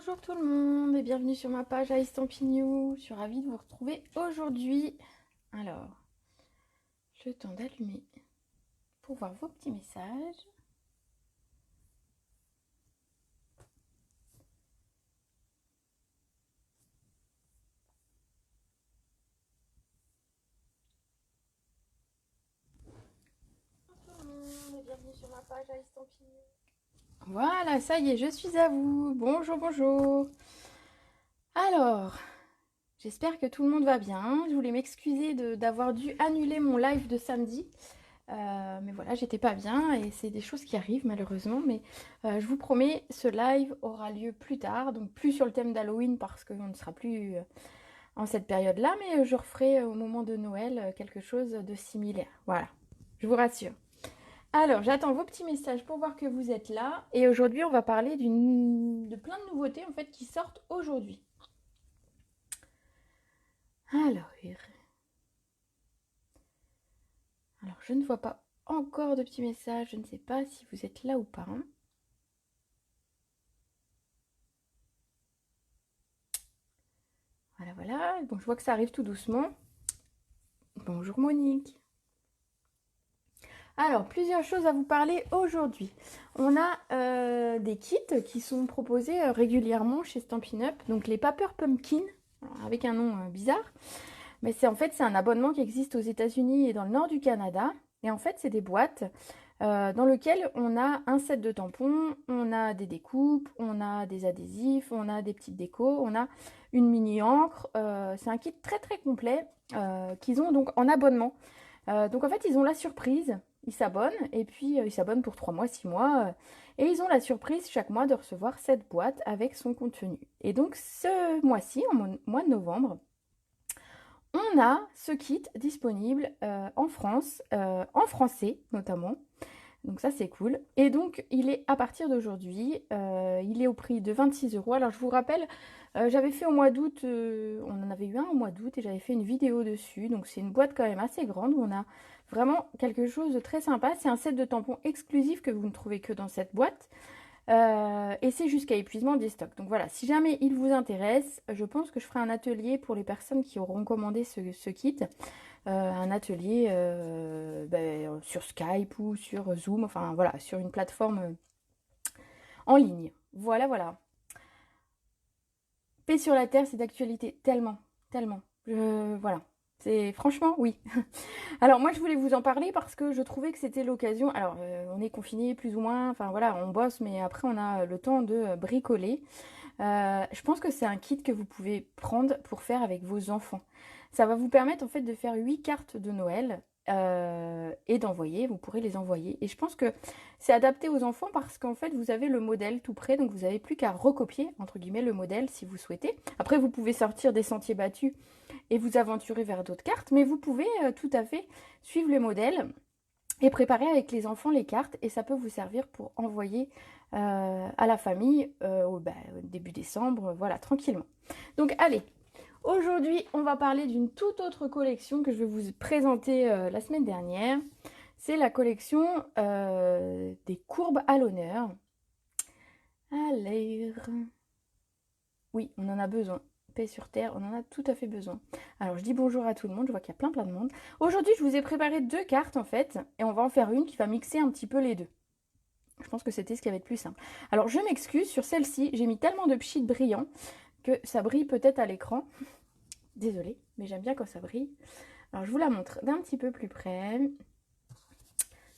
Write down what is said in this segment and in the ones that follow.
Bonjour tout le monde et bienvenue sur ma page à Estampignou. Je suis ravie de vous retrouver aujourd'hui. Alors, le temps d'allumer pour voir vos petits messages. Bonjour tout le monde et bienvenue sur ma page à Estampignou. Voilà, ça y est, je suis à vous. Bonjour, bonjour. Alors, j'espère que tout le monde va bien. Je voulais m'excuser d'avoir dû annuler mon live de samedi. Mais voilà, j'étais pas bien et c'est des choses qui arrivent malheureusement. Mais je vous promets, ce live aura lieu plus tard, donc plus sur le thème d'Halloween parce qu'on ne sera plus en cette période-là, mais je referai au moment de Noël quelque chose de similaire. Voilà, je vous rassure. Alors, j'attends vos petits messages pour voir que vous êtes là. Et aujourd'hui, on va parler de plein de nouveautés en fait qui sortent aujourd'hui. Alors, je ne vois pas encore de petits messages. Je ne sais pas si vous êtes là ou pas. Voilà, voilà. Donc, je vois que ça arrive tout doucement. Bonjour Monique. Alors, plusieurs choses à vous parler aujourd'hui. On a des kits qui sont proposés régulièrement chez Stampin' Up. Donc, les Paper Pumpkin, avec un nom bizarre. Mais c'est un abonnement qui existe aux États-Unis et dans le nord du Canada. Et en fait, c'est des boîtes dans lesquelles on a un set de tampons, on a des découpes, on a des adhésifs, on a des petites décos, on a une mini encre. C'est un kit très très complet qu'ils ont donc en abonnement. Donc en fait, ils ont la surprise, ils s'abonnent et puis ils s'abonnent pour 3 mois, 6 mois. Et ils ont la surprise chaque mois de recevoir cette boîte avec son contenu. Et donc ce mois-ci, en mois de novembre, on a ce kit disponible en France, en français notamment. Donc ça c'est cool. Et donc il est à partir d'aujourd'hui, il est au prix de 26 euros. Alors je vous rappelle, j'avais fait au mois d'août, on en avait eu un au mois d'août et j'avais fait une vidéo dessus. Donc c'est une boîte quand même assez grande où on a vraiment quelque chose de très sympa. C'est un set de tampons exclusif que vous ne trouvez que dans cette boîte. Et c'est jusqu'à épuisement des stocks. Donc voilà, si jamais il vous intéresse, je pense que je ferai un atelier pour les personnes qui auront commandé ce kit. Un atelier sur Skype ou sur Zoom, enfin voilà, sur une plateforme en ligne. Voilà, voilà. Paix sur la terre, c'est d'actualité tellement, tellement. Voilà. C'est franchement, oui. Alors moi, je voulais vous en parler parce que je trouvais que c'était l'occasion. Alors, on est confiné plus ou moins. Enfin voilà, on bosse, mais après, on a le temps de bricoler. Je pense que c'est un kit que vous pouvez prendre pour faire avec vos enfants. Ça va vous permettre en fait de faire 8 cartes de Noël et d'envoyer, vous pourrez les envoyer. Et je pense que c'est adapté aux enfants parce qu'en fait vous avez le modèle tout prêt, donc vous n'avez plus qu'à recopier entre guillemets le modèle si vous souhaitez. Après vous pouvez sortir des sentiers battus et vous aventurer vers d'autres cartes, mais vous pouvez tout à fait suivre le modèle et préparer avec les enfants les cartes et ça peut vous servir pour envoyer à la famille au début décembre, voilà, tranquillement. Donc allez, aujourd'hui on va parler d'une toute autre collection que je vais vous présenter la semaine dernière. C'est la collection des courbes à l'honneur. Allez, oui, on en a besoin. Paix sur terre, on en a tout à fait besoin. Alors je dis bonjour à tout le monde, je vois qu'il y a plein de monde. Aujourd'hui je vous ai préparé 2 cartes en fait, et on va en faire une qui va mixer un petit peu les deux. Je pense que c'était ce qui avait de plus simple. Alors je m'excuse, sur celle-ci, j'ai mis tellement de pchit brillants que ça brille peut-être à l'écran. Désolée, mais j'aime bien quand ça brille. Alors je vous la montre d'un petit peu plus près.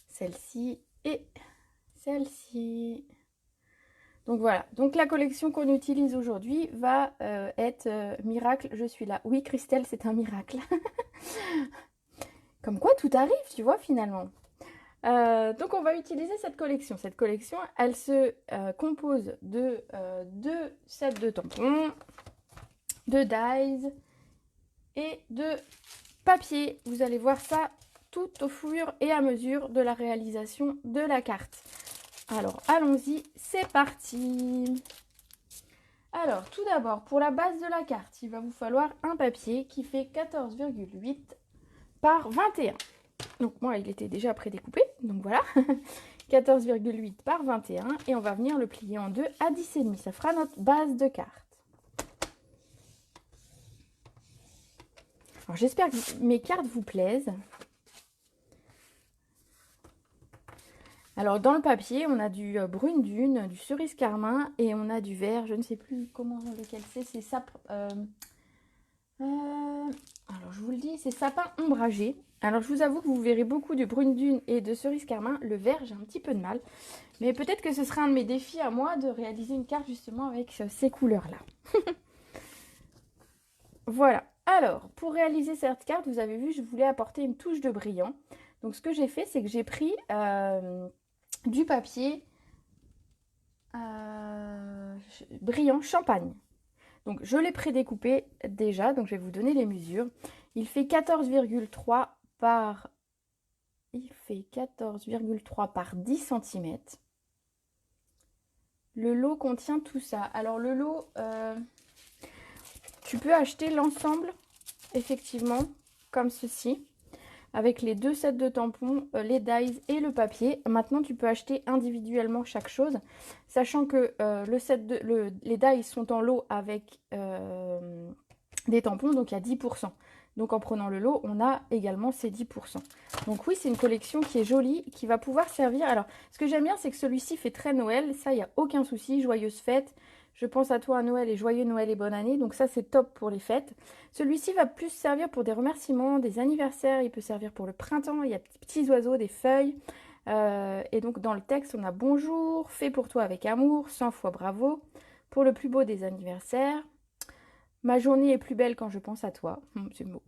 Celle-ci et celle-ci. Donc voilà, donc la collection qu'on utilise aujourd'hui va être Miracle, je suis là. Oui Christelle, c'est un miracle. Comme quoi tout arrive, tu vois, finalement. Donc on va utiliser cette collection. Cette collection, elle se compose de 2 sets de tampons, de dies et de papier. Vous allez voir ça tout au fur et à mesure de la réalisation de la carte. Alors allons-y, c'est parti. Alors tout d'abord, pour la base de la carte, il va vous falloir un papier qui fait 14,8 par 21. Donc moi, il était déjà prédécoupé, donc voilà. 14,8 par 21 et on va venir le plier en deux à 10,5. Ça fera notre base de carte. Alors j'espère que mes cartes vous plaisent. Alors dans le papier, on a du brune dune, du cerise carmin et on a du vert. Je ne sais plus comment lequel c'est sap. Alors je vous le dis, c'est sapin ombragé. Alors je vous avoue que vous verrez beaucoup de brune dune et de cerise carmin. Le vert, j'ai un petit peu de mal. Mais peut-être que ce sera un de mes défis à moi de réaliser une carte justement avec ces couleurs-là. Voilà. Alors, pour réaliser cette carte, vous avez vu, je voulais apporter une touche de brillant. Donc ce que j'ai fait, c'est que j'ai pris du papier brillant champagne. Donc je l'ai prédécoupé déjà, donc je vais vous donner les mesures. Il fait 14,3 par 10 cm. Le lot contient tout ça. Alors le lot, tu peux acheter l'ensemble, effectivement, comme ceci, avec les deux sets de tampons, les dies et le papier. Maintenant, tu peux acheter individuellement chaque chose, sachant que les dies sont en lot avec des tampons, donc il y a 10%. Donc en prenant le lot, on a également ces 10%. Donc oui, c'est une collection qui est jolie, qui va pouvoir servir. Alors, ce que j'aime bien, c'est que celui-ci fait très Noël. Ça, il n'y a aucun souci. Joyeuses fêtes. Je pense à toi à Noël et joyeux Noël et bonne année. Donc ça, c'est top pour les fêtes. Celui-ci va plus servir pour des remerciements, des anniversaires. Il peut servir pour le printemps. Il y a des petits oiseaux, des feuilles. Et donc dans le texte, on a bonjour, fait pour toi avec amour, 100 fois bravo, pour le plus beau des anniversaires. Ma journée est plus belle quand je pense à toi. C'est beau.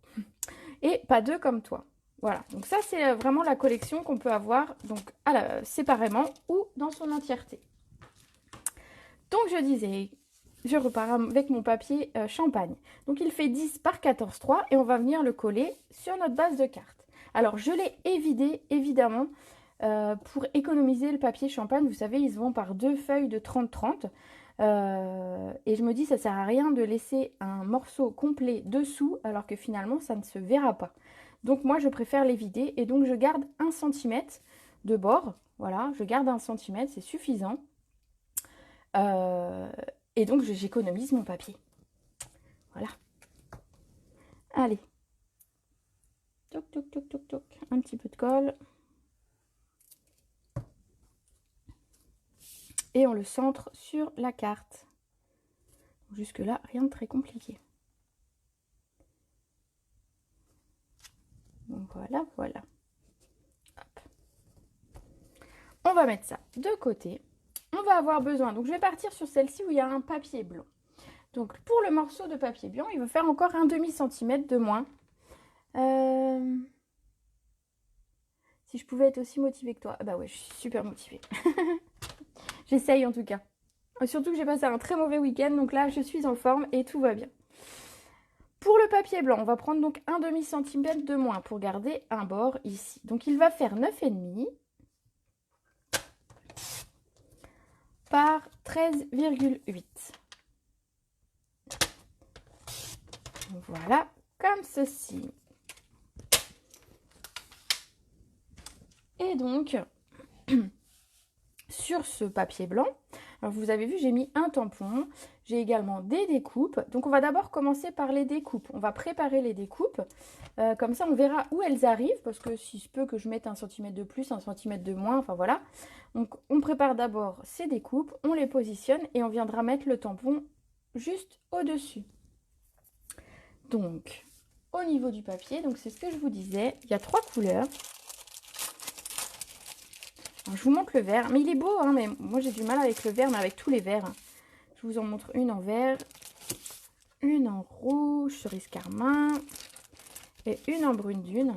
Et pas deux comme toi. Voilà. Donc ça, c'est vraiment la collection qu'on peut avoir donc séparément ou dans son entièreté. Donc je disais, je repars avec mon papier champagne. Donc il fait 10 par 14,3 et on va venir le coller sur notre base de carte. Alors je l'ai évidé, évidemment, pour économiser le papier champagne. Vous savez, ils se vendent par deux feuilles de 30-30. Et je me dis ça sert à rien de laisser un morceau complet dessous alors que finalement ça ne se verra pas. Donc moi je préfère les vider et donc je garde 1 cm de bord. Voilà, je garde 1 cm, c'est suffisant. Et donc j'économise mon papier. Voilà. Allez. Toc toc toc toc toc. Un petit peu de colle. Et on le centre sur la carte. Jusque là, rien de très compliqué. Donc voilà, voilà. Hop. On va mettre ça de côté. On va avoir besoin, donc je vais partir sur celle-ci où il y a un papier blanc. Donc pour le morceau de papier blanc, il va faire encore un demi-centimètre de moins. Si je pouvais être aussi motivée que toi. Ah bah ouais, je suis super motivée. J'essaye en tout cas. Surtout que j'ai passé un très mauvais week-end, donc là je suis en forme et tout va bien. Pour le papier blanc, on va prendre donc un demi-centimètre de moins pour garder un bord ici. Donc il va faire 9,5 par 13,8. Voilà, comme ceci. Et donc, sur ce papier blanc, alors vous avez vu, j'ai mis un tampon, j'ai également des découpes. Donc on va d'abord commencer par les découpes. On va préparer les découpes, comme ça on verra où elles arrivent, parce que si se peut que je mette 1 cm de plus, 1 cm de moins, enfin voilà. Donc on prépare d'abord ces découpes, on les positionne et on viendra mettre le tampon juste au-dessus. Donc, au niveau du papier, donc c'est ce que je vous disais, il y a 3 couleurs. Alors, je vous montre le vert, mais il est beau, hein, mais moi j'ai du mal avec le vert, mais avec tous les verts. Je vous en montre une en vert, une en rouge, cerise carmin, et une en brune dune.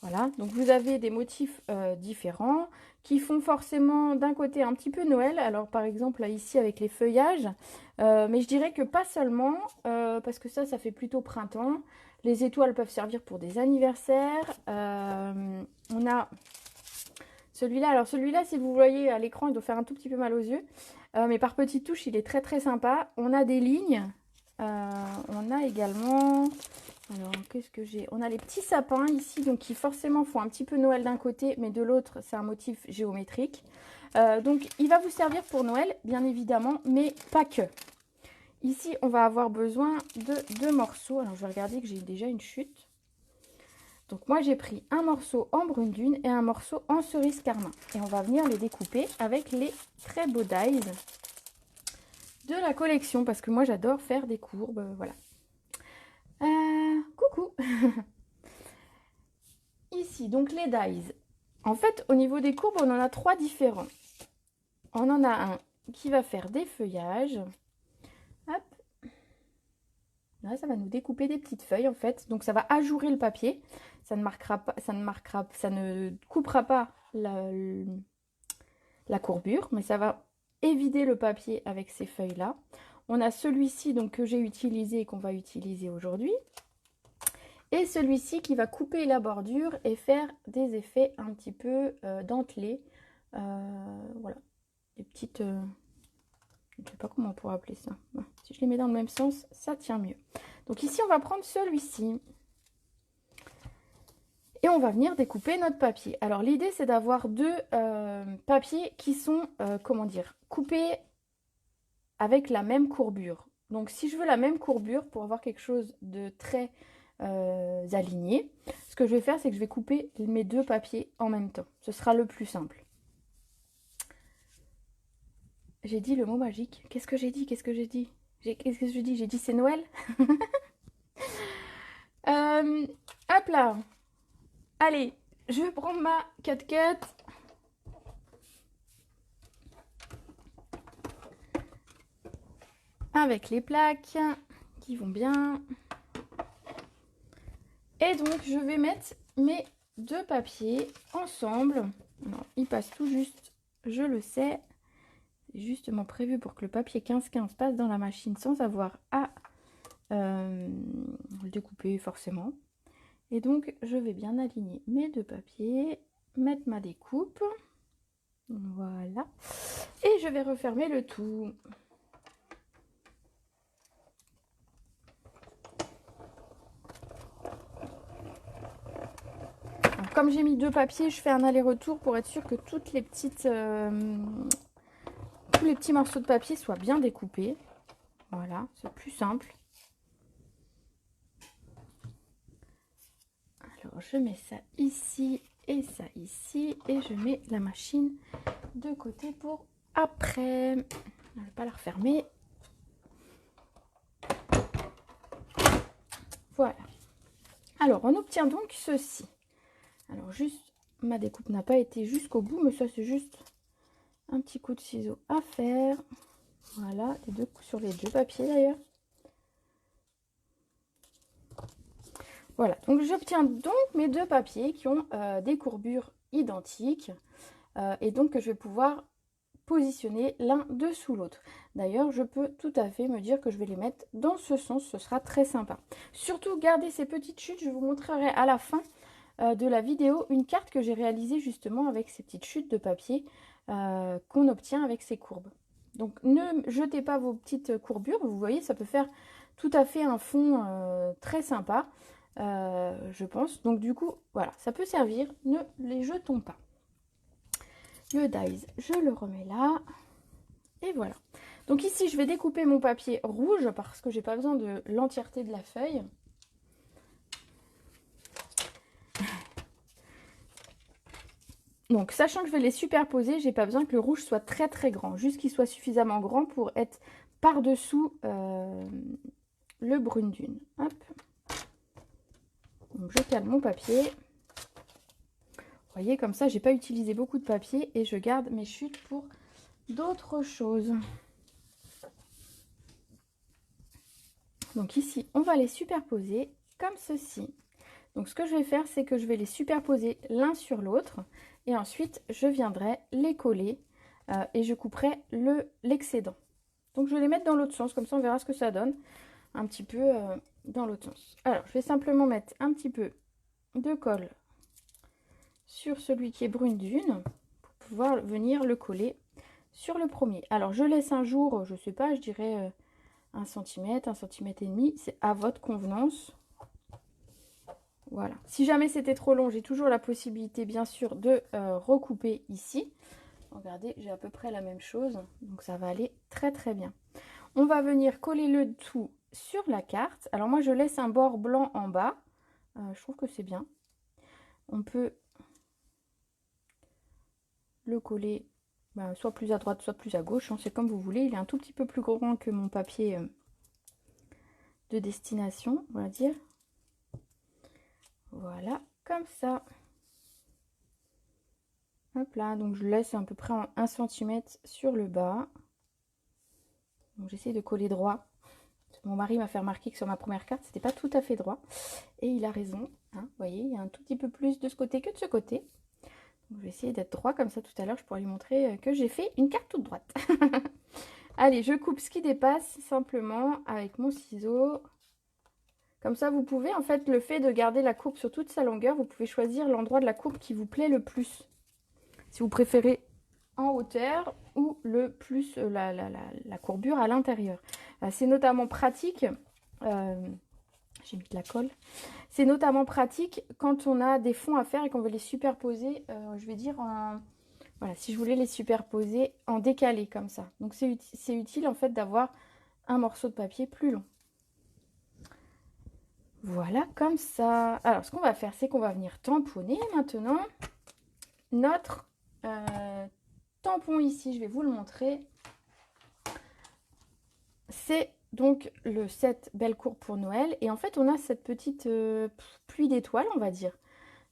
Voilà, donc vous avez des motifs différents qui font forcément d'un côté un petit peu Noël. Alors par exemple là ici avec les feuillages, mais je dirais que pas seulement, parce que ça fait plutôt printemps. Les étoiles peuvent servir pour des anniversaires. On a celui-là. Alors celui-là, si vous voyez à l'écran, il doit faire un tout petit peu mal aux yeux. Mais par petites touches, il est très très sympa. On a des lignes On a également, alors qu'est-ce que j'ai? On a les petits sapins ici, donc qui forcément font un petit peu Noël d'un côté, mais de l'autre, c'est un motif géométrique. Donc il va vous servir pour Noël, bien évidemment, mais pas que. Ici, on va avoir besoin de 2 morceaux. Alors, je vais regarder que j'ai déjà une chute. Donc, moi, j'ai pris un morceau en brune dune et un morceau en cerise carmin. Et on va venir les découper avec les très beaux dies de la collection. Parce que moi, j'adore faire des courbes. Voilà. Coucou. Ici, donc, les dies. En fait, au niveau des courbes, on en a 3 différents. On en a un qui va faire des feuillages. Hop. Là, ça va nous découper des petites feuilles en fait. Donc ça va ajourer le papier. Ça ne coupera pas la courbure, mais ça va évider le papier avec ces feuilles-là. On a celui-ci donc que j'ai utilisé et qu'on va utiliser aujourd'hui. Et celui-ci qui va couper la bordure et faire des effets un petit peu dentelés. Voilà, des petites... je ne sais pas comment on pourrait appeler ça. Bon, si je les mets dans le même sens, ça tient mieux. Donc ici, on va prendre celui-ci. Et on va venir découper notre papier. Alors l'idée, c'est d'avoir 2 papiers qui sont, comment dire, coupés avec la même courbure. Donc si je veux la même courbure pour avoir quelque chose de très aligné, ce que je vais faire, c'est que je vais couper mes 2 papiers en même temps. Ce sera le plus simple. J'ai dit le mot magique. Qu'est-ce que j'ai dit? Qu'est-ce que j'ai dit? Qu'est-ce que je dis? J'ai dit c'est Noël. Hop là. Allez, je vais prendre ma cut-cut. Avec les plaques qui vont bien. Et donc, je vais mettre mes 2 papiers ensemble. Alors, ils passent tout juste, je le sais. C'est justement prévu pour que le papier 15-15 passe dans la machine sans avoir à le découper forcément. Et donc, je vais bien aligner mes 2 papiers, mettre ma découpe. Voilà. Et je vais refermer le tout. Alors, comme j'ai mis 2 papiers, je fais un aller-retour pour être sûr que toutes les petites, tous les petits morceaux de papier soient bien découpés. Voilà, c'est plus simple. Alors, je mets ça ici et ça ici. Et je mets la machine de côté pour après. Je ne vais pas la refermer. Voilà. Alors, on obtient donc ceci. Alors, juste, ma découpe n'a pas été jusqu'au bout, mais ça, c'est juste un petit coup de ciseau à faire. Voilà, sur les 2 papiers d'ailleurs. Voilà, donc j'obtiens donc mes 2 papiers qui ont des courbures identiques et donc que je vais pouvoir positionner l'un dessous l'autre. D'ailleurs, je peux tout à fait me dire que je vais les mettre dans ce sens, ce sera très sympa. Surtout, gardez ces petites chutes, je vous montrerai à la fin de la vidéo une carte que j'ai réalisée justement avec ces petites chutes de papier qu'on obtient avec ces courbes. Donc, ne jetez pas vos petites courbures, vous voyez, ça peut faire tout à fait un fond très sympa. Je pense. Donc du coup, voilà, ça peut servir. Ne les jetons pas. Le dies, je le remets là. Et voilà. Donc ici, je vais découper mon papier rouge parce que j'ai pas besoin de l'entièreté de la feuille. Donc, sachant que je vais les superposer, j'ai pas besoin que le rouge soit très très grand. Juste qu'il soit suffisamment grand pour être par-dessous le brune dune. Hop. Donc, je cale mon papier. Vous voyez, comme ça, j'ai pas utilisé beaucoup de papier et je garde mes chutes pour d'autres choses. Donc ici, on va les superposer comme ceci. Donc ce que je vais faire, c'est que je vais les superposer l'un sur l'autre et ensuite je viendrai les coller et je couperai l'excédent. Donc je vais les mettre dans l'autre sens, comme ça on verra ce que ça donne un petit peu dans l'autre sens. Alors je vais simplement mettre un petit peu de colle sur celui qui est brune dune pour pouvoir venir le coller sur le premier. Alors je laisse un jour, je sais pas, je dirais 1 cm, 1,5 cm, c'est à votre convenance. Voilà. Si jamais c'était trop long, j'ai toujours la possibilité, bien sûr, de recouper ici. Regardez, j'ai à peu près la même chose, donc ça va aller très très bien. On va venir coller le tout sur la carte. Alors moi, je laisse un bord blanc en bas. Je trouve que c'est bien. On peut le coller soit plus à droite, soit plus à gauche, hein, c'est comme vous voulez. Il est un tout petit peu plus grand que mon papier de destination, on va dire. Voilà, comme ça. Hop là, donc je laisse à peu près en 1 cm sur le bas. Donc j'essaie de coller droit. Mon mari m'a fait remarquer que sur ma première carte, c'était pas tout à fait droit. Et il a raison. Hein, vous voyez, il y a un tout petit peu plus de ce côté que de ce côté. Donc je vais essayer d'être droit comme ça tout à l'heure. Je pourrais lui montrer que j'ai fait une carte toute droite. Allez, je coupe ce qui dépasse simplement avec mon ciseau. Comme ça, vous pouvez, en fait, le fait de garder la courbe sur toute sa longueur, vous pouvez choisir l'endroit de la courbe qui vous plaît le plus. Si vous préférez en hauteur ou le plus la courbure à l'intérieur. C'est notamment pratique, j'ai mis de la colle, c'est notamment pratique quand on a des fonds à faire et qu'on veut les superposer, je vais dire en... Voilà, si je voulais les superposer en décalé comme ça. Donc c'est utile en fait d'avoir un morceau de papier plus long. Voilà, comme ça. Alors, ce qu'on va faire, c'est qu'on va venir tamponner maintenant notre tampon ici. Je vais vous le montrer. C'est donc le set Belle Courbe pour Noël. Et en fait, on a cette petite pluie d'étoiles, on va dire,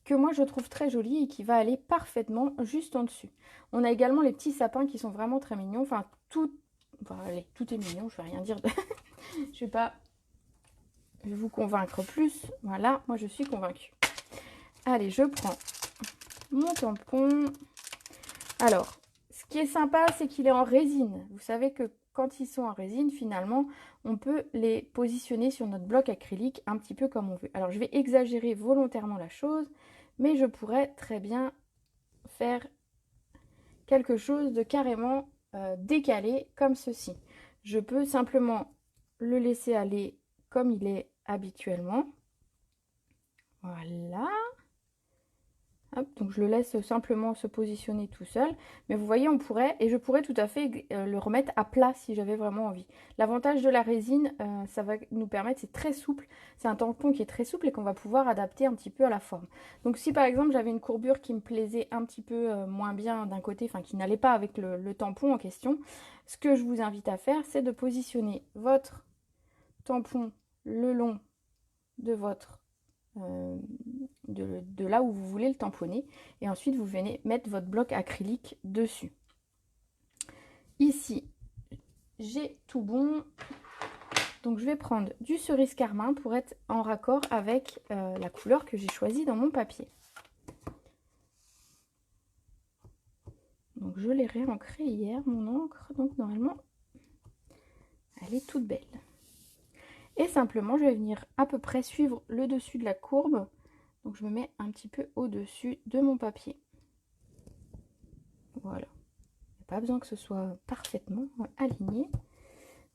que moi, je trouve très jolie et qui va aller parfaitement juste en dessus. On a également les petits sapins qui sont vraiment très mignons. Enfin, tout est mignon, je ne vais rien dire. Je vais vous convaincre plus. Voilà, moi je suis convaincue. Allez, je prends mon tampon. Alors, ce qui est sympa, c'est qu'il est en résine. Vous savez que quand ils sont en résine, finalement, on peut les positionner sur notre bloc acrylique un petit peu comme on veut. Alors, je vais exagérer volontairement la chose, mais je pourrais très bien faire quelque chose de carrément décalé comme ceci. Je peux simplement le laisser aller comme il est habituellement. Voilà. Hop, donc je le laisse simplement se positionner tout seul. Mais vous voyez, on pourrait, et je pourrais tout à fait le remettre à plat si j'avais vraiment envie. L'avantage de la résine, ça va nous permettre, c'est très souple. C'est un tampon qui est très souple et qu'on va pouvoir adapter un petit peu à la forme. Donc si par exemple j'avais une courbure qui me plaisait un petit peu moins bien d'un côté, enfin qui n'allait pas avec le tampon en question, ce que je vous invite à faire, c'est de positionner votre tampon le long de votre de là où vous voulez le tamponner, et ensuite vous venez mettre votre bloc acrylique dessus. Ici j'ai tout bon, donc je vais prendre du cerise carmin pour être en raccord avec la couleur que j'ai choisie dans mon papier. Donc je l'ai réancré hier, mon encre, donc normalement elle est toute belle. Et simplement, je vais venir à peu près suivre le dessus de la courbe. Donc, je me mets un petit peu au-dessus de mon papier. Voilà. Il n'y a pas besoin que ce soit parfaitement aligné.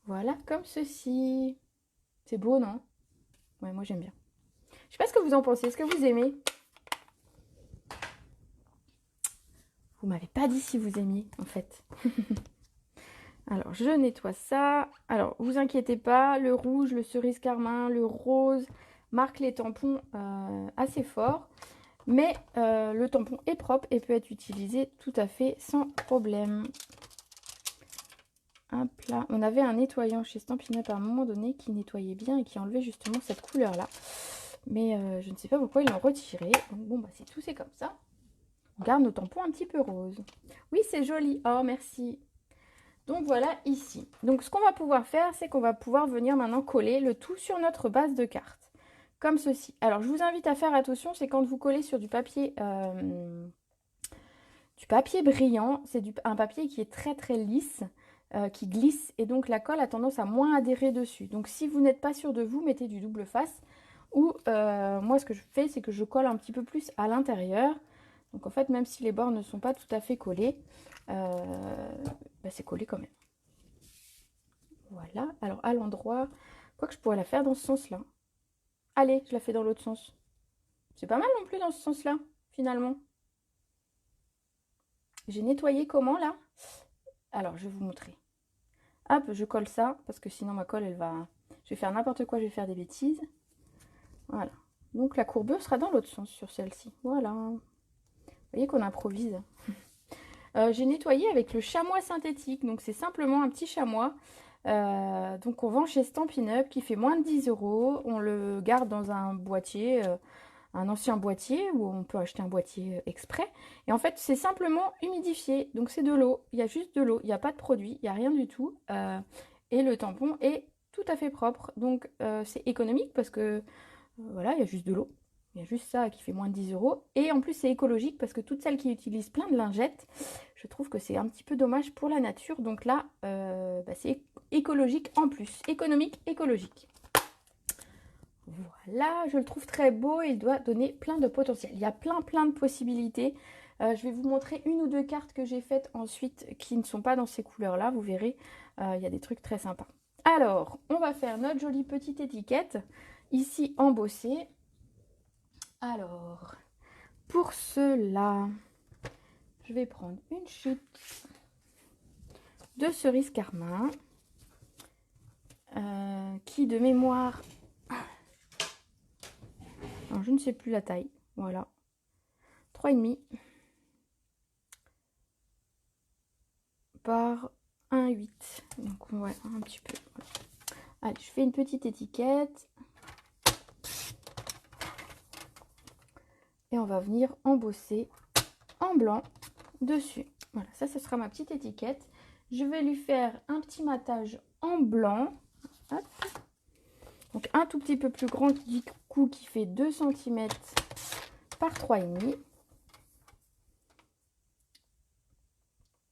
Voilà, comme ceci. C'est beau, non? Ouais, moi, j'aime bien. Je sais pas ce que vous en pensez. Est-ce que vous aimez? Vous m'avez pas dit si vous aimiez, en fait. Alors, je nettoie ça. Alors, vous inquiétez pas, le rouge, le cerise carmin, le rose marquent les tampons assez fort. Mais le tampon est propre et peut être utilisé tout à fait sans problème. Hop là. On avait un nettoyant chez Stampin' Up à un moment donné qui nettoyait bien et qui enlevait justement cette couleur-là. Mais je ne sais pas pourquoi ils l'ont retiré. Donc bon, bah c'est tout, c'est comme ça. On garde nos tampons un petit peu roses. Oui, c'est joli. Oh, merci. Donc voilà ici. Donc ce qu'on va pouvoir faire, c'est qu'on va pouvoir venir maintenant coller le tout sur notre base de carte. Comme ceci. Alors je vous invite à faire attention, c'est quand vous collez sur du papier brillant, c'est un papier qui est très très lisse, qui glisse, et donc la colle a tendance à moins adhérer dessus. Donc si vous n'êtes pas sûr de vous, mettez du double face. Ou moi ce que je fais, c'est que je colle un petit peu plus à l'intérieur. Donc en fait, même si les bords ne sont pas tout à fait collés, c'est collé quand même. Voilà. Alors, à l'endroit, quoi que je pourrais la faire dans ce sens-là. Allez, je la fais dans l'autre sens. C'est pas mal non plus dans ce sens-là, finalement. J'ai nettoyé comment, là? Alors, je vais vous montrer. Hop, je colle ça, parce que sinon ma colle, elle va... Je vais faire n'importe quoi, je vais faire des bêtises. Voilà. Donc, la courbure sera dans l'autre sens sur celle-ci. Voilà. Vous voyez qu'on improvise. J'ai nettoyé avec le chamois synthétique. Donc, c'est simplement un petit chamois. Donc, on vend chez Stampin' Up qui fait moins de 10 €. On le garde dans un boîtier... un ancien boîtier où on peut acheter un boîtier exprès. Et en fait, c'est simplement humidifié. Donc, c'est de l'eau. Il y a juste de l'eau. Il n'y a pas de produit. Il n'y a rien du tout. Et le tampon est tout à fait propre. Donc, c'est économique parce que, voilà, il y a juste de l'eau. Il y a juste ça qui fait moins de 10 €. Et en plus, c'est écologique parce que toutes celles qui utilisent plein de lingettes, je trouve que c'est un petit peu dommage pour la nature. Donc là, c'est écologique en plus. Économique, écologique. Voilà, je le trouve très beau et il doit donner plein de potentiel. Il y a plein de possibilités. Je vais vous montrer une ou deux cartes que j'ai faites ensuite qui ne sont pas dans ces couleurs-là. Vous verrez, il y a des trucs très sympas. Alors, on va faire notre jolie petite étiquette, ici embossée. Alors, pour cela, je vais prendre une chute de cerise carmin qui, de mémoire... Alors, je ne sais plus la taille. Voilà. 3,5 par 1,8. Donc, ouais, un petit peu. Voilà. Allez, je fais une petite étiquette. Et on va venir embosser en blanc dessus. Voilà, ça, ce sera ma petite étiquette. Je vais lui faire un petit matage en blanc. Hop. Donc, un tout petit peu plus grand du coup qui fait 2 cm par 3,5.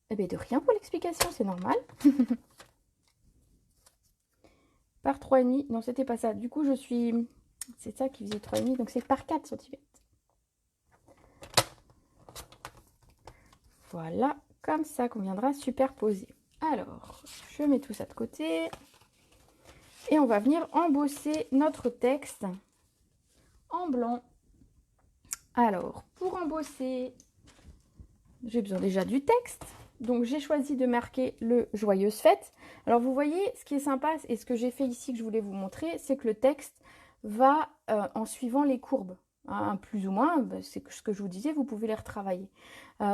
Eh bien, de rien pour l'explication, c'est normal. Par 3,5. Non, c'était pas ça. Du coup, je suis... C'est ça qui faisait 3,5. Donc, c'est par 4 cm. Voilà, comme ça qu'on viendra superposer. Alors, je mets tout ça de côté. Et on va venir embosser notre texte en blanc. Alors, pour embosser, j'ai besoin déjà du texte. Donc, j'ai choisi de marquer le Joyeuse Fête. Alors, vous voyez, ce qui est sympa et ce que j'ai fait ici que je voulais vous montrer, c'est que le texte va en suivant les courbes. Hein, plus ou moins, c'est ce que je vous disais, vous pouvez les retravailler.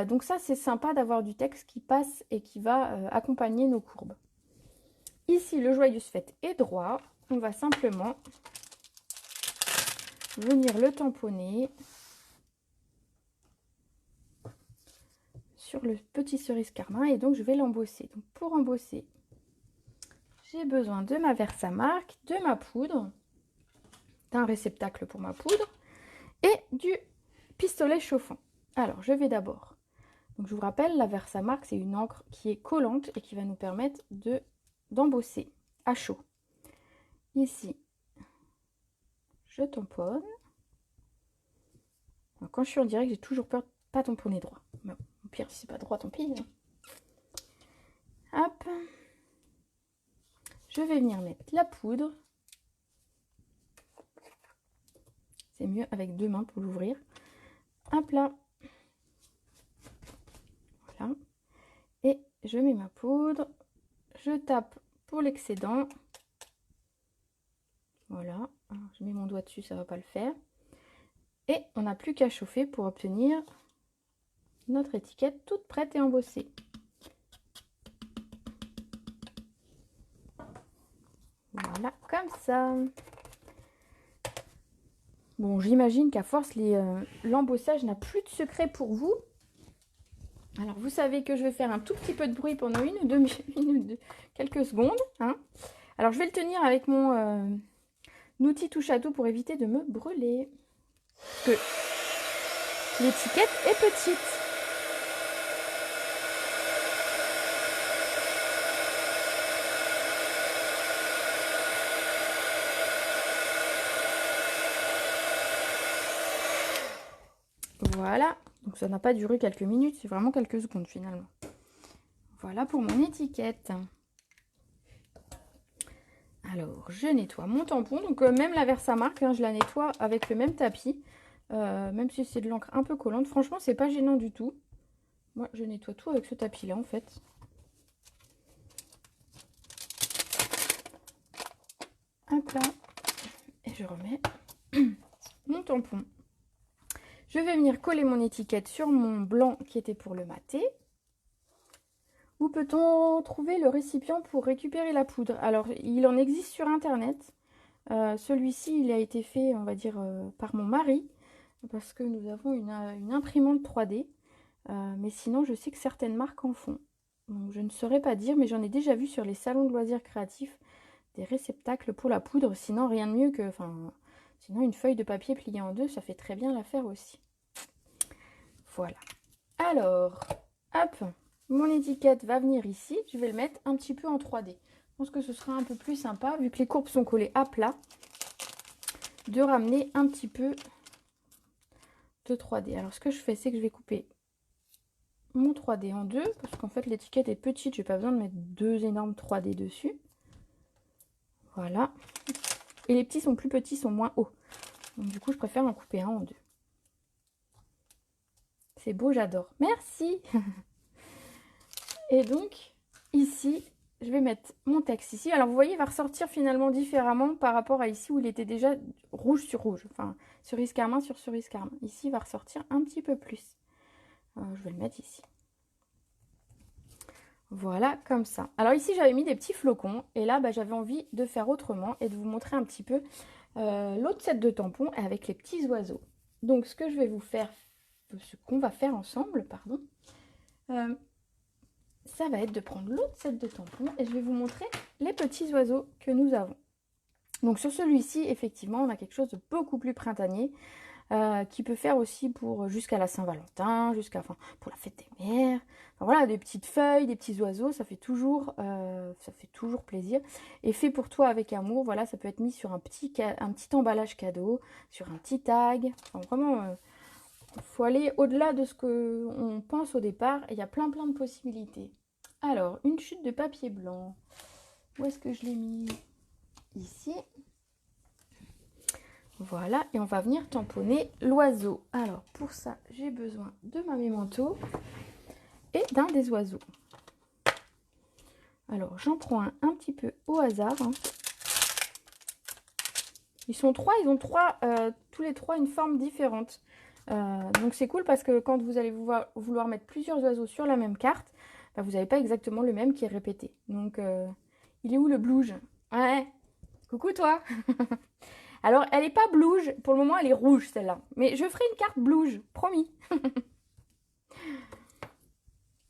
Donc ça, c'est sympa d'avoir du texte qui passe et qui va accompagner nos courbes. Ici, le Joyeuse Fête est droit. On va simplement venir le tamponner sur le petit cerise carmin et donc je vais l'embosser. Donc pour embosser, j'ai besoin de ma Versamark, de ma poudre, d'un réceptacle pour ma poudre et du pistolet chauffant. Alors je vais d'abord, donc je vous rappelle, la Versamark c'est une encre qui est collante et qui va nous permettre d'embosser à chaud. Ici, je tamponne. Alors, quand je suis en direct, j'ai toujours peur de ne pas tamponner droit. Mais au pire, si c'est pas droit, tant pis. Hop. Je vais venir mettre la poudre. C'est mieux avec 2 mains pour l'ouvrir. Hop là. Voilà. Et je mets ma poudre. Je tape pour l'excédent. Voilà. Alors, je mets mon doigt dessus, ça ne va pas le faire. Et on n'a plus qu'à chauffer pour obtenir notre étiquette toute prête et embossée. Voilà, comme ça. Bon, j'imagine qu'à force, l'embossage n'a plus de secret pour vous. Alors, vous savez que je vais faire un tout petit peu de bruit pendant quelques secondes. Hein. Alors, je vais le tenir avec mon outil touche à tout pour éviter de me brûler. Parce que l'étiquette est petite. Voilà, donc ça n'a pas duré quelques minutes, c'est vraiment quelques secondes finalement. Voilà pour mon étiquette. Alors, je nettoie mon tampon. Donc, même la Versamark, hein, je la nettoie avec le même tapis. Même si c'est de l'encre un peu collante. Franchement, c'est pas gênant du tout. Moi, je nettoie tout avec ce tapis-là, en fait. Hop là. Et je remets mon tampon. Je vais venir coller mon étiquette sur mon blanc qui était pour le mater. Où peut-on trouver le récipient pour récupérer la poudre? Alors, il en existe sur Internet. Celui-ci, il a été fait, on va dire, par mon mari. Parce que nous avons une imprimante 3D. Mais sinon, je sais que certaines marques en font. Donc, je ne saurais pas dire, mais j'en ai déjà vu sur les salons de loisirs créatifs des réceptacles pour la poudre. Sinon, rien de mieux que... Enfin, sinon, une feuille de papier pliée en deux, ça fait très bien l'affaire aussi. Voilà. Alors, hop, mon étiquette va venir ici. Je vais le mettre un petit peu en 3D. Je pense que ce sera un peu plus sympa, vu que les courbes sont collées à plat, de ramener un petit peu de 3D. Alors, ce que je fais, c'est que je vais couper mon 3D en deux, parce qu'en fait, l'étiquette est petite. Je n'ai pas besoin de mettre deux énormes 3D dessus. Voilà. Et les petits sont plus petits, sont moins hauts. Donc, du coup, je préfère en couper un en deux. C'est beau, j'adore. Merci. Et donc, ici, je vais mettre mon texte ici. Alors, vous voyez, il va ressortir finalement différemment par rapport à ici où il était déjà rouge sur rouge. Enfin, cerise carmin sur cerise carmin. Ici, il va ressortir un petit peu plus. Je vais le mettre ici. Voilà, comme ça. Alors ici, j'avais mis des petits flocons. Et là, j'avais envie de faire autrement et de vous montrer un petit peu l'autre set de tampons avec les petits oiseaux. Donc, ce que je vais vous faire, ce qu'on va faire ensemble, pardon, ça va être de prendre l'autre set de tampons et je vais vous montrer les petits oiseaux que nous avons. Donc sur celui-ci, effectivement, on a quelque chose de beaucoup plus printanier qui peut faire aussi pour jusqu'à la Saint-Valentin, pour la fête des mères. Enfin, voilà, des petites feuilles, des petits oiseaux, ça fait toujours plaisir. Et fait pour toi avec amour, voilà, ça peut être mis sur un petit emballage cadeau, sur un petit tag. Enfin, vraiment, il faut aller au-delà de ce qu'on pense au départ. Il y a plein de possibilités. Alors, une chute de papier blanc. Où est-ce que je l'ai mis? Ici. Voilà, et on va venir tamponner l'oiseau. Alors, pour ça, j'ai besoin de ma mémento et d'un des oiseaux. Alors, j'en prends un petit peu au hasard. Hein. Ils ont tous les trois une forme différente. Donc, c'est cool parce que quand vous allez vouloir mettre plusieurs oiseaux sur la même carte, vous n'avez pas exactement le même qui est répété. Donc, il est où le blouge? Ouais, coucou toi. Alors, elle n'est pas blouge. Pour le moment, elle est rouge, celle-là. Mais je ferai une carte blouge, promis.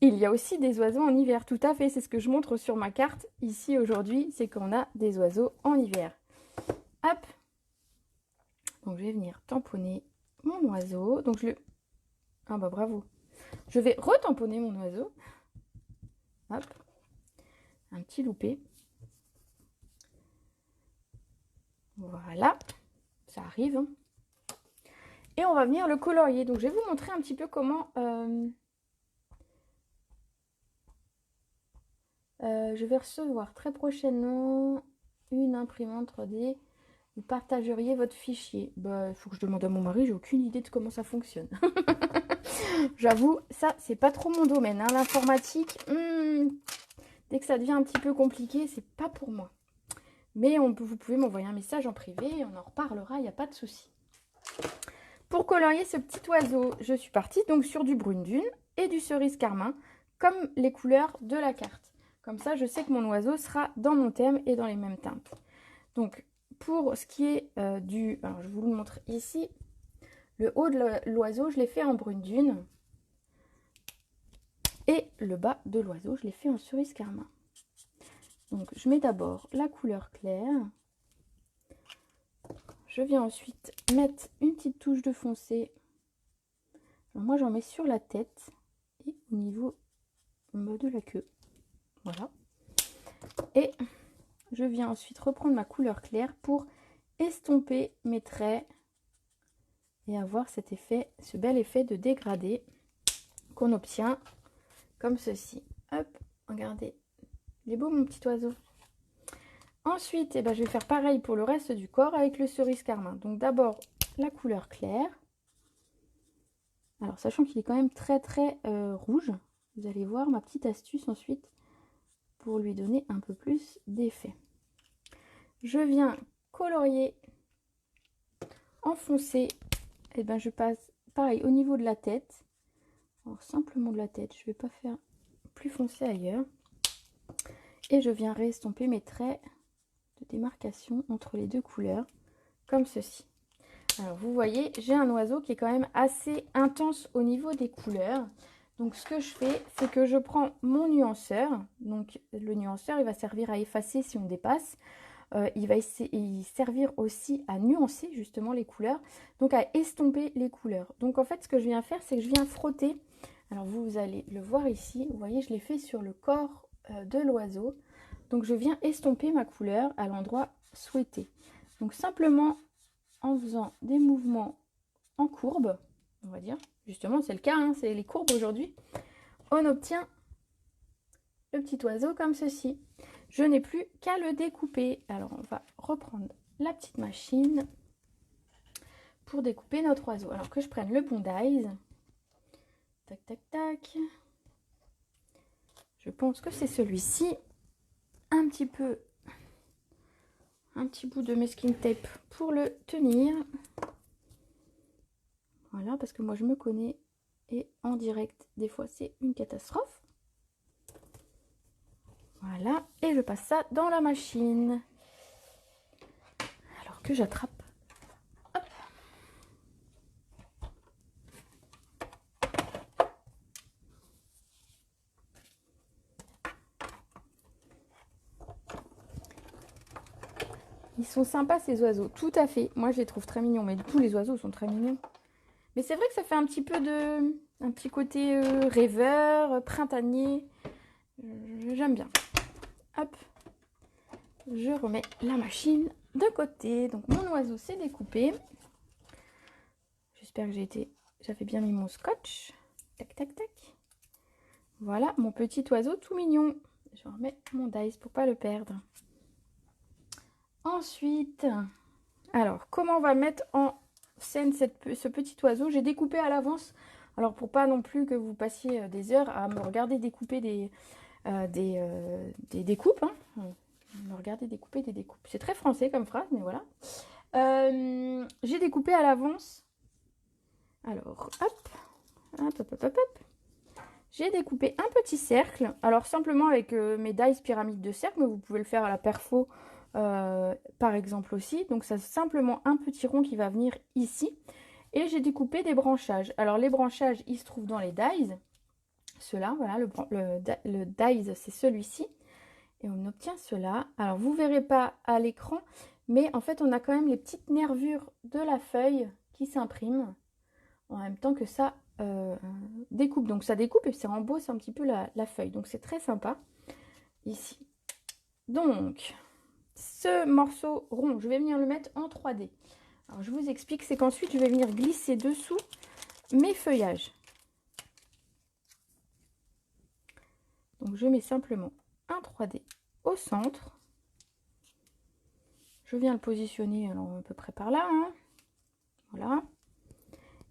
Il y a aussi des oiseaux en hiver. Tout à fait, c'est ce que je montre sur ma carte ici aujourd'hui. C'est qu'on a des oiseaux en hiver. Hop. Donc, je vais venir tamponner mon oiseau. Donc, Ah bah bravo. Je vais retamponner mon oiseau. Hop. Un petit loupé. Voilà. Ça arrive. Hein. Et on va venir le colorier. Donc, je vais vous montrer un petit peu comment... je vais recevoir très prochainement une imprimante 3D. Vous partageriez votre fichier. Il faut que je demande à mon mari, j'ai aucune idée de comment ça fonctionne. J'avoue, ça, c'est pas trop mon domaine. Hein. L'informatique, dès que ça devient un petit peu compliqué, c'est pas pour moi. Mais vous pouvez m'envoyer un message en privé, on en reparlera, il n'y a pas de souci. Pour colorier ce petit oiseau, je suis partie donc sur du brune dune et du cerise carmin, comme les couleurs de la carte. Comme ça, je sais que mon oiseau sera dans mon thème et dans les mêmes teintes. Donc, pour ce qui est alors je vous le montre ici, le haut de l'oiseau, je l'ai fait en brune dune. Et le bas de l'oiseau, je l'ai fait en cerise carmin. Donc, je mets d'abord la couleur claire. Je viens ensuite mettre une petite touche de foncé. Alors moi, j'en mets sur la tête et au niveau de la queue. Voilà. Et je viens ensuite reprendre ma couleur claire pour estomper mes traits et avoir cet effet, ce bel effet de dégradé qu'on obtient comme ceci. Hop, regardez. Il est beau mon petit oiseau. Ensuite, eh ben, je vais faire pareil pour le reste du corps avec le cerise carmin. Donc d'abord la couleur claire. Alors sachant qu'il est quand même très rouge, vous allez voir ma petite astuce ensuite pour lui donner un peu plus d'effet. Je viens colorier, enfoncer, et ben je passe pareil au niveau de la tête. Alors simplement de la tête, je ne vais pas faire plus foncé ailleurs. Et je viens réestomper mes traits de démarcation entre les deux couleurs, comme ceci. Alors vous voyez, j'ai un oiseau qui est quand même assez intense au niveau des couleurs. Donc ce que je fais, c'est que je prends mon nuanceur. Donc le nuanceur, il va servir à effacer si on dépasse. Il va servir aussi à nuancer justement les couleurs, donc à estomper les couleurs. Donc en fait, ce que je viens faire, c'est que je viens frotter. Alors vous allez le voir ici, vous voyez, je l'ai fait sur le corps de l'oiseau. Donc je viens estomper ma couleur à l'endroit souhaité. Donc simplement en faisant des mouvements en courbe, on va dire, justement c'est le cas, hein, c'est les courbes aujourd'hui, on obtient le petit oiseau comme ceci. Je n'ai plus qu'à le découper. Alors on va reprendre la petite machine pour découper notre oiseau. Alors que je prenne le bon dies. Tac, tac, tac. Je pense que c'est celui-ci. Un petit bout de masking tape pour le tenir. Voilà, parce que moi je me connais et en direct, des fois c'est une catastrophe. Voilà, et je passe ça dans la machine. Alors que j'attrape. Hop. Ils sont sympas ces oiseaux, tout à fait. Moi je les trouve très mignons, mais tous les oiseaux sont très mignons. Mais c'est vrai que ça fait un petit peu de... un petit côté rêveur, printanier. J'aime bien. Hop. Je remets la machine de côté. Donc mon oiseau s'est découpé. J'espère que j'avais bien mis mon scotch. Tac, tac, tac. Voilà mon petit oiseau tout mignon. Je remets mon dies pour pas le perdre. Ensuite, alors comment on va mettre en scène ce petit oiseau? J'ai découpé à l'avance. Alors pour pas non plus que vous passiez des heures à me regarder découper des découpes. Hein. Me regarder découper des découpes. C'est très français comme phrase, mais voilà. J'ai découpé à l'avance. Alors, hop, hop, hop, hop, hop. J'ai découpé un petit cercle. Alors, simplement avec mes dies pyramides de cercle, mais vous pouvez le faire à la perfo, par exemple aussi. Donc, c'est simplement un petit rond qui va venir ici. Et j'ai découpé des branchages. Alors, les branchages, ils se trouvent dans les dies. Ceux-là, voilà, le dies, c'est celui-ci. Et on obtient cela. Alors, vous ne verrez pas à l'écran, mais en fait, on a quand même les petites nervures de la feuille qui s'impriment en même temps que ça découpe. Donc, ça découpe et ça embosse un petit peu la feuille. Donc, c'est très sympa ici. Donc, ce morceau rond, je vais venir le mettre en 3D. Alors, je vous explique, c'est qu'ensuite, je vais venir glisser dessous mes feuillages. Donc, je mets simplement un 3D au centre. Je viens le positionner alors, à peu près par là. Hein. Voilà.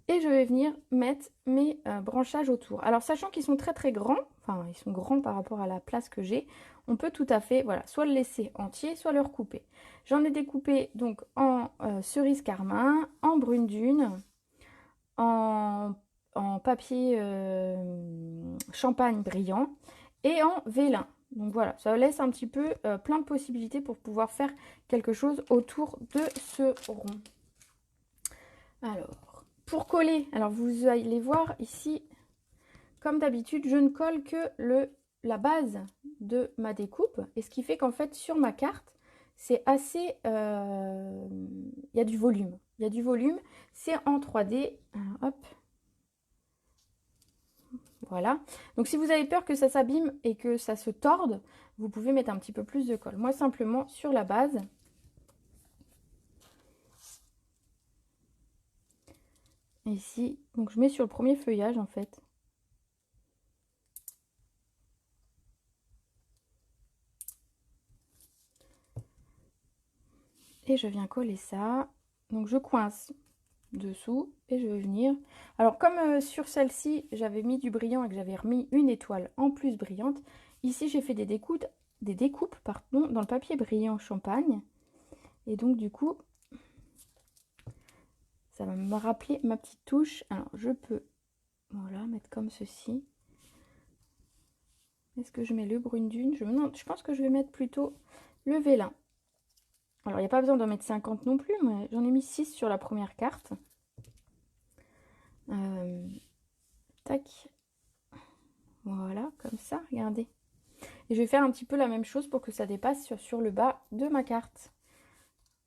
Et je vais venir mettre mes branchages autour. Alors, sachant qu'ils sont très grands, enfin, ils sont grands par rapport à la place que j'ai, on peut tout à fait, voilà, soit le laisser entier, soit le recouper. J'en ai découpé donc en cerise carmin, en brune dune, en papier champagne brillant et en vélin. Donc voilà, ça laisse un petit peu plein de possibilités pour pouvoir faire quelque chose autour de ce rond. Alors, pour coller, alors vous allez voir ici, comme d'habitude, je ne colle que la base de ma découpe. Et ce qui fait qu'en fait, sur ma carte, c'est assez... il y a du volume. Il y a du volume. C'est en 3D. Alors, hop. Voilà. Donc, si vous avez peur que ça s'abîme et que ça se torde, vous pouvez mettre un petit peu plus de colle. Moi, simplement, sur la base... Ici, donc je mets sur le premier feuillage en fait. Et je viens coller ça. Donc je coince dessous et je vais venir. Alors comme sur celle-ci, j'avais mis du brillant et que j'avais remis une étoile en plus brillante, ici j'ai fait des découpes pardon, dans le papier brillant champagne. Et donc du coup, ça va me rappeler ma petite touche. Alors je peux, voilà, mettre comme ceci. Est-ce que je mets le brune dune? Je pense que je vais mettre plutôt le vélin. Alors, il n'y a pas besoin d'en mettre 50 non plus, mais j'en ai mis 6 sur la première carte. Tac. Voilà, comme ça, regardez. Et je vais faire un petit peu la même chose pour que ça dépasse sur le bas de ma carte.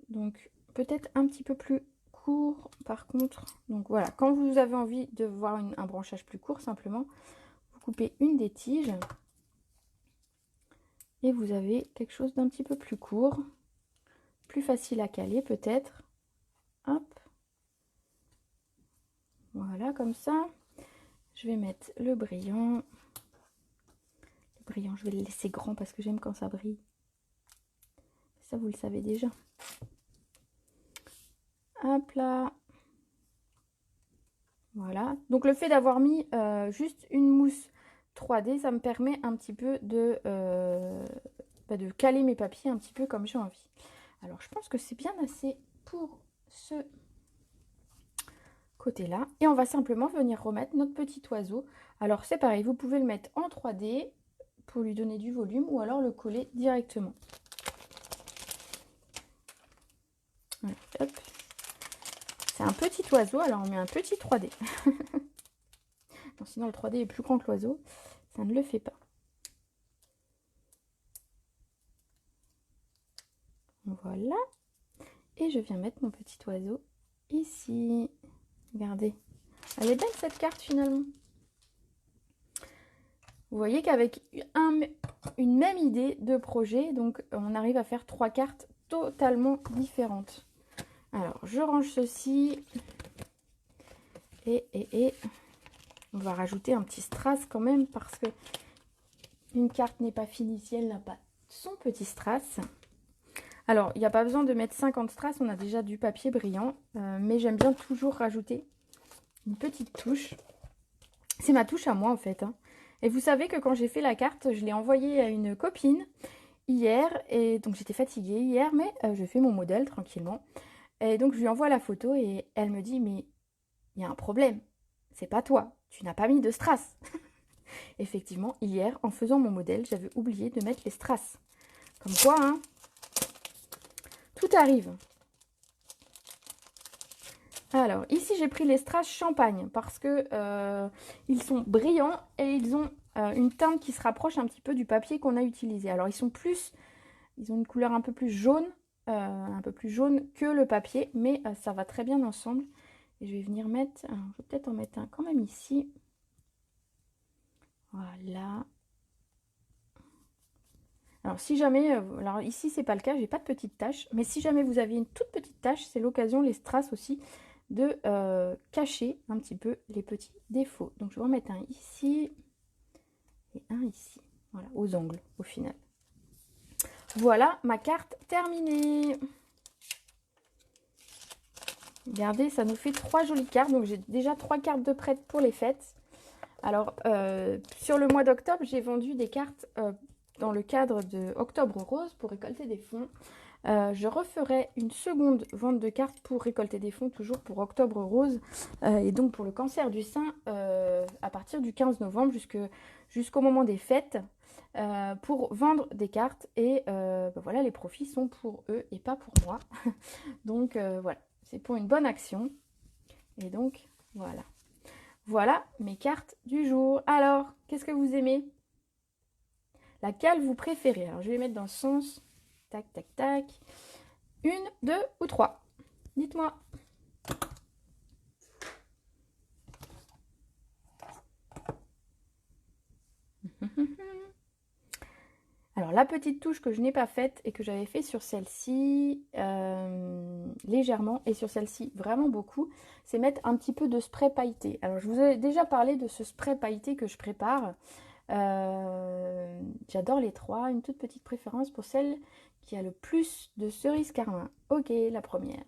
Donc, peut-être un petit peu plus court, par contre. Donc, voilà, quand vous avez envie de voir un branchage plus court, simplement, vous coupez une des tiges. Et vous avez quelque chose d'un petit peu plus court. Plus facile à caler, peut-être. Hop. Voilà, comme ça. Je vais mettre le brillant. Le brillant, je vais le laisser grand parce que j'aime quand ça brille. Ça, vous le savez déjà. Hop là. Voilà. Donc, le fait d'avoir mis juste une mousse 3D, ça me permet un petit peu de caler mes papiers un petit peu comme j'ai envie. Alors, je pense que c'est bien assez pour ce côté-là. Et on va simplement venir remettre notre petit oiseau. Alors, c'est pareil, vous pouvez le mettre en 3D pour lui donner du volume ou alors le coller directement. Voilà, hop. C'est un petit oiseau, alors on met un petit 3D. Non, sinon le 3D est plus grand que l'oiseau, ça ne le fait pas. Voilà. Et je viens mettre mon petit oiseau ici. Regardez. Elle est belle cette carte finalement. Vous voyez qu'avec une même idée de projet, donc on arrive à faire 3 cartes totalement différentes. Alors, je range ceci. Et on va rajouter un petit strass quand même parce que une carte n'est pas finie si elle n'a pas son petit strass. Alors, il n'y a pas besoin de mettre 50 strass, on a déjà du papier brillant. Mais j'aime bien toujours rajouter une petite touche. C'est ma touche à moi en fait. Et vous savez que quand j'ai fait la carte, je l'ai envoyée à une copine hier. Et donc j'étais fatiguée hier, mais je fais mon modèle tranquillement. Et donc je lui envoie la photo et elle me dit, mais il y a un problème. C'est pas toi, tu n'as pas mis de strass. Effectivement, hier, en faisant mon modèle, j'avais oublié de mettre les strass. Comme quoi, hein, tout arrive. Alors, ici, j'ai pris les strass champagne parce que ils sont brillants et ils ont une teinte qui se rapproche un petit peu du papier qu'on a utilisé. Alors, ils ont une couleur un peu plus jaune que le papier, mais ça va très bien ensemble. Et je vais venir mettre, alors, je vais peut-être en mettre un quand même ici. Voilà. Alors si jamais, alors ici c'est pas le cas, j'ai pas de petite tache, mais si jamais vous aviez une toute petite tache, c'est l'occasion, les strass aussi, de cacher un petit peu les petits défauts. Donc je vais en mettre un ici et un ici, voilà, aux angles au final. Voilà ma carte terminée. Regardez, ça nous fait 3 jolies cartes, donc j'ai déjà 3 cartes de prête pour les fêtes. Alors sur le mois d'octobre, j'ai vendu des cartes dans le cadre de Octobre Rose pour récolter des fonds. Je referai une seconde vente de cartes pour récolter des fonds, toujours pour Octobre Rose, et donc pour le cancer du sein, à partir du 15 novembre jusqu'au moment des fêtes, pour vendre des cartes. Et voilà, les profits sont pour eux et pas pour moi. Donc voilà, c'est pour une bonne action. Et donc voilà. Voilà mes cartes du jour. Alors, qu'est-ce que vous aimez? Laquelle vous préférez? Alors, je vais les mettre dans ce sens. Tac, tac, tac. 1, 2 ou 3. Dites-moi. Alors, la petite touche que je n'ai pas faite et que j'avais fait sur celle-ci légèrement et sur celle-ci vraiment beaucoup, c'est mettre un petit peu de spray pailleté. Alors, je vous ai déjà parlé de ce spray pailleté que je prépare. J'adore les 3. Une toute petite préférence pour celle qui a le plus de cerises carmin. Ok, la première.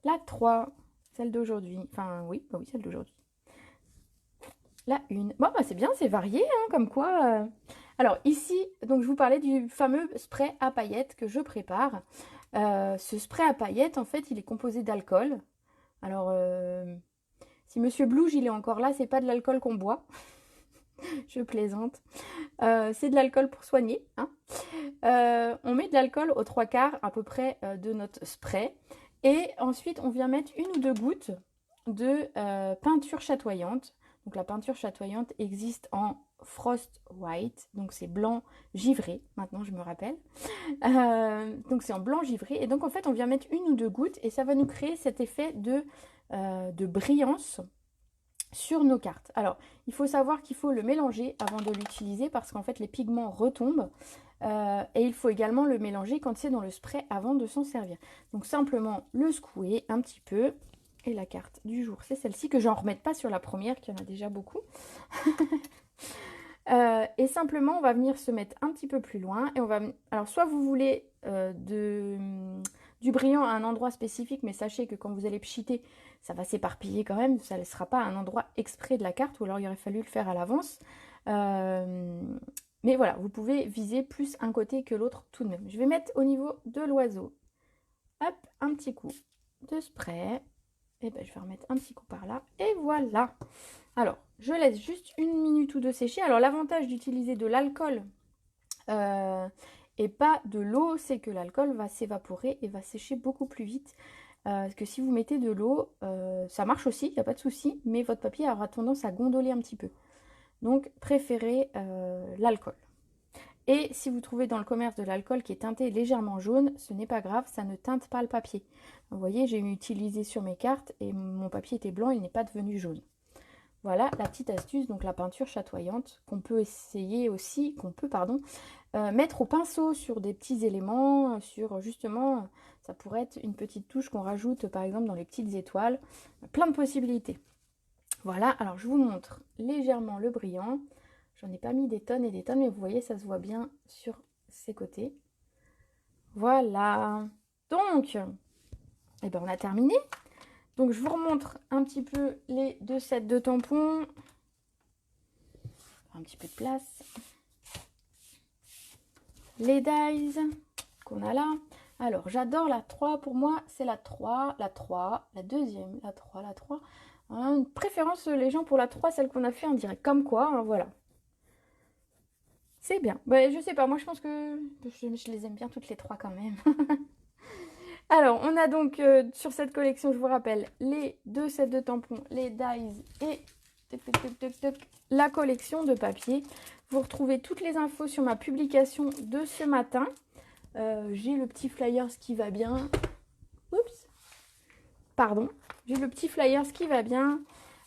La 3, celle d'aujourd'hui. Enfin, oui, bah oui, celle d'aujourd'hui. La 1. Bon, bah c'est bien, c'est varié, hein, comme quoi. Alors, ici, donc je vous parlais du fameux spray à paillettes que je prépare. Ce spray à paillettes, en fait, il est composé d'alcool. Alors, si Monsieur Blouge, il est encore là, c'est pas de l'alcool qu'on boit. Je plaisante. C'est de l'alcool pour soigner, hein. On met de l'alcool aux 3/4 à peu près de notre spray. Et ensuite, on vient mettre 1 ou 2 gouttes de peinture chatoyante. Donc la peinture chatoyante existe en Frost White, donc c'est blanc givré, maintenant je me rappelle. Donc c'est en blanc givré. Et donc en fait, on vient mettre 1 ou 2 gouttes et ça va nous créer cet effet de brillance sur nos cartes. Alors, il faut savoir qu'il faut le mélanger avant de l'utiliser parce qu'en fait, les pigments retombent. Et il faut également le mélanger quand c'est dans le spray avant de s'en servir. Donc simplement le secouer un petit peu. Et la carte du jour, c'est celle-ci, que j'en remette pas sur la première, qu'il y en a déjà beaucoup. Et simplement, on va venir se mettre un petit peu plus loin. Et on va. Alors, soit vous voulez du brillant à un endroit spécifique, mais sachez que quand vous allez pchiter, ça va s'éparpiller quand même. Ça ne sera pas à un endroit exprès de la carte, ou alors il aurait fallu le faire à l'avance. Mais voilà, vous pouvez viser plus un côté que l'autre tout de même. Je vais mettre au niveau de l'oiseau. Hop, un petit coup de spray. Et ben, je vais remettre un petit coup par là. Et voilà. Alors, je laisse juste 1 minute ou 2 sécher. Alors, l'avantage d'utiliser de l'alcool et pas de l'eau, c'est que l'alcool va s'évaporer et va sécher beaucoup plus vite. Parce que si vous mettez de l'eau, ça marche aussi, il n'y a pas de souci, mais votre papier aura tendance à gondoler un petit peu. Donc, préférez l'alcool. Et si vous trouvez dans le commerce de l'alcool qui est teinté légèrement jaune, ce n'est pas grave, ça ne teinte pas le papier. Vous voyez, j'ai utilisé sur mes cartes et mon papier était blanc, il n'est pas devenu jaune. Voilà la petite astuce, donc la peinture chatoyante qu'on peut essayer aussi, mettre au pinceau sur des petits éléments, sur justement, ça pourrait être une petite touche qu'on rajoute par exemple dans les petites étoiles, plein de possibilités. Voilà, alors je vous montre légèrement le brillant. J'en ai pas mis des tonnes et des tonnes, mais vous voyez, ça se voit bien sur ces côtés. Voilà. Donc, eh ben, on a terminé. Donc, je vous remontre un petit peu les 2 sets de tampons. Un petit peu de place. Les dies qu'on a là. Alors, j'adore la 3. Pour moi, c'est la 3, la 3, la deuxième, la 3, la 3. Une préférence, les gens, pour la 3, celle qu'on a fait en direct. Comme quoi, hein, voilà. C'est bien. Bah, je sais pas, moi je pense que je les aime bien toutes les 3 quand même. Alors, on a donc sur cette collection, je vous rappelle, les 2 sets de tampons, les dies et la collection de papier. Vous retrouvez toutes les infos sur ma publication de ce matin. J'ai le petit flyer qui va bien. Oups. Pardon. J'ai le petit flyer qui va bien.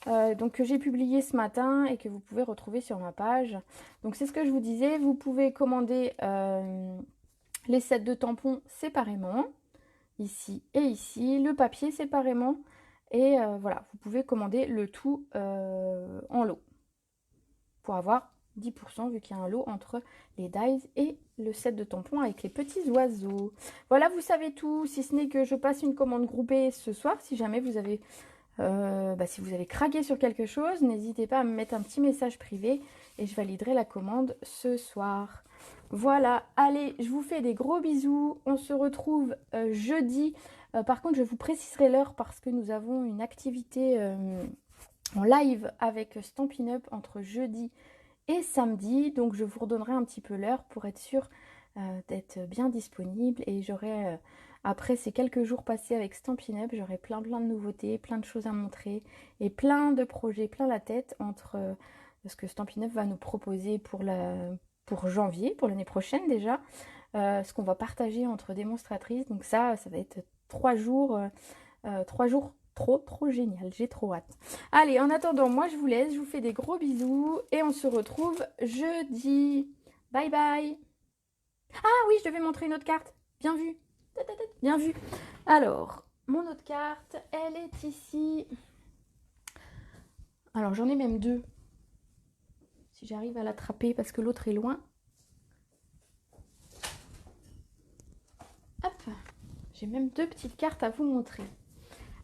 Donc que j'ai publié ce matin et que vous pouvez retrouver sur ma page. Donc c'est ce que je vous disais, vous pouvez commander les sets de tampons séparément, ici et ici, le papier séparément, et voilà, vous pouvez commander le tout en lot pour avoir 10% vu qu'il y a un lot entre les dies et le set de tampons avec les petits oiseaux. Voilà, vous savez tout, si ce n'est que je passe une commande groupée ce soir, si jamais vous avez si vous avez craqué sur quelque chose, n'hésitez pas à me mettre un petit message privé et je validerai la commande ce soir. Voilà, allez, je vous fais des gros bisous. On se retrouve jeudi. Par contre, je vous préciserai l'heure parce que nous avons une activité en live avec Stampin' Up entre jeudi et samedi. Donc, je vous redonnerai un petit peu l'heure pour être sûre d'être bien disponible et j'aurai... après ces quelques jours passés avec Stampin' Up, j'aurai plein de nouveautés, plein de choses à montrer et plein de projets, plein la tête entre ce que Stampin' Up va nous proposer pour janvier, pour l'année prochaine déjà, ce qu'on va partager entre démonstratrices. Donc ça va être 3 jours, 3 jours trop génial, j'ai trop hâte. Allez, en attendant, moi je vous laisse, je vous fais des gros bisous et on se retrouve jeudi. Bye bye. Ah oui, je devais montrer une autre carte, bien vu. Bien vu. Alors, mon autre carte, elle est ici. Alors, j'en ai même 2. si j'arrive à l'attraper parce que l'autre est loin. Hop, j'ai même 2 petites cartes à vous montrer.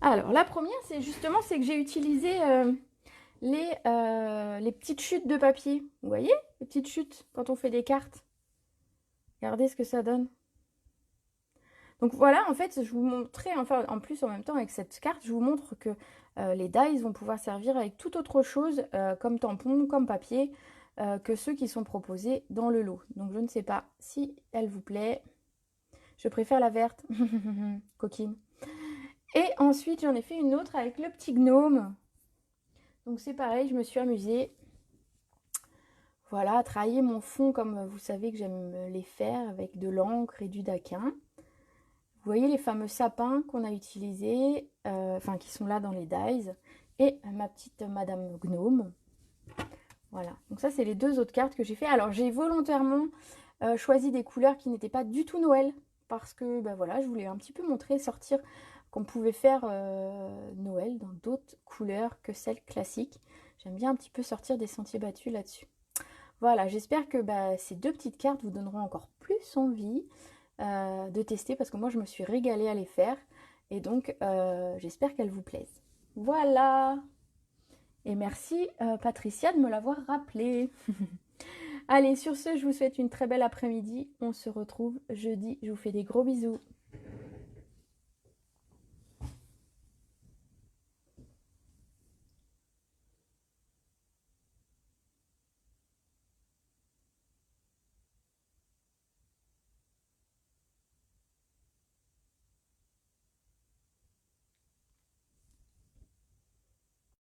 Alors, la première, c'est justement, c'est que j'ai utilisé les petites chutes de papier. Vous voyez, les petites chutes quand on fait des cartes. Regardez ce que ça donne. Donc voilà, en fait, je vous montrais, enfin, en plus, en même temps, avec cette carte, je vous montre que les dies vont pouvoir servir avec toute autre chose, comme tampon, comme papier, que ceux qui sont proposés dans le lot. Donc je ne sais pas si elle vous plaît. Je préfère la verte, coquine. Et ensuite, j'en ai fait une autre avec le petit gnome. Donc c'est pareil, je me suis amusée. Voilà, à travailler mon fond comme vous savez que j'aime les faire avec de l'encre et du daquin. Vous voyez les fameux sapins qu'on a utilisés, enfin qui sont là dans les dies. Et ma petite Madame Gnome. Voilà, donc ça c'est les 2 autres cartes que j'ai fait. Alors j'ai volontairement choisi des couleurs qui n'étaient pas du tout Noël. Parce que ben voilà, je voulais un petit peu montrer, sortir qu'on pouvait faire Noël dans d'autres couleurs que celles classiques. J'aime bien un petit peu sortir des sentiers battus là-dessus. Voilà, j'espère que ces 2 petites cartes vous donneront encore plus envie de tester parce que moi je me suis régalée à les faire et donc j'espère qu'elles vous plaisent. Voilà. Et merci Patricia de me l'avoir rappelé. Allez, sur ce, je vous souhaite une très belle après-midi. On se retrouve jeudi. Je vous fais des gros bisous.